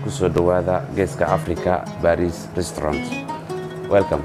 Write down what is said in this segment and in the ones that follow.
kusoo dhawaada Geeska Africa Paris Restaurant. Welcome.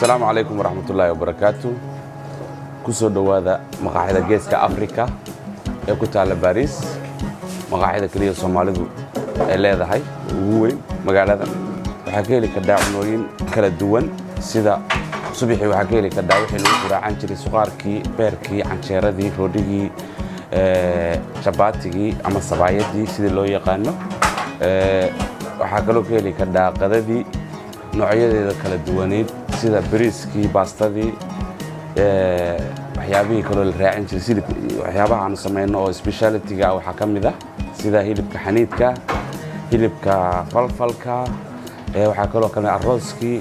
السلام عليكم ورحمة الله وبركاته. كسو دوادا مقاعدة جيسكا أفريكا يكوت على باريس مقاعدة كلية صوماليدو اللي هذا هاي وين مقالة وحكي لي كدا عنوين كلا دوان سيدا صبيحي وحكي لي كدا وحي لو عن جري سقاركي بيركي عن شيردي روديجي شباتيجي أما صبايدي سيدا لو يقانو وحكي لو كيلي كدا قددي نوعية كلا دوانيد sida bariiskii baastadii waxyaabihii kale la raacin jiray sida waxyaabaha aan sameeyno oo speciality-ga waxa kamid ah sida hilibka xaniidka hilibka falfalka waxa kale oo kamid ah arooskii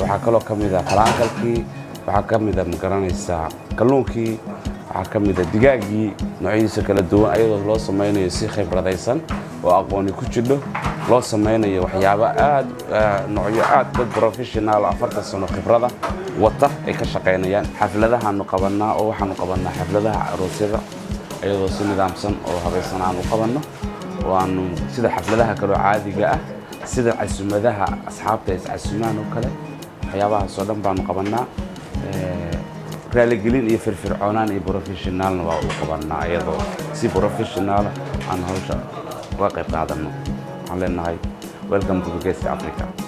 waxa kale oo kamid ah qalaankalkii waxa kamid ah magaranaysa kalluunkii waxa kamid ah digaagii noocyadiisa kala duwan ayadoo loo sameeynayo si khibradaysan oo aqoon ku jidho loo sameeynayo waxyaabo aad noocyo aad dad professional 40 sano khibrada wata ay ka shaqeynayaan xafladaha aanu qabanaa oo waxaanu qabanaa xafladaha aroosyada ayadoo si nidaamsan oo habaysan aanu qabanno waanu sida xafladaha kale caadiga ah sida casuumadaha asxaabta is casuumaan oo kale waxyaabaha soo dhan baanu qabanaa raaligelin iyo firfircoonaan iyo professionalna waa u qabanaa ayadoo si professional aan hawsha uga qayb qaadano. Welcome to Geeska Africa.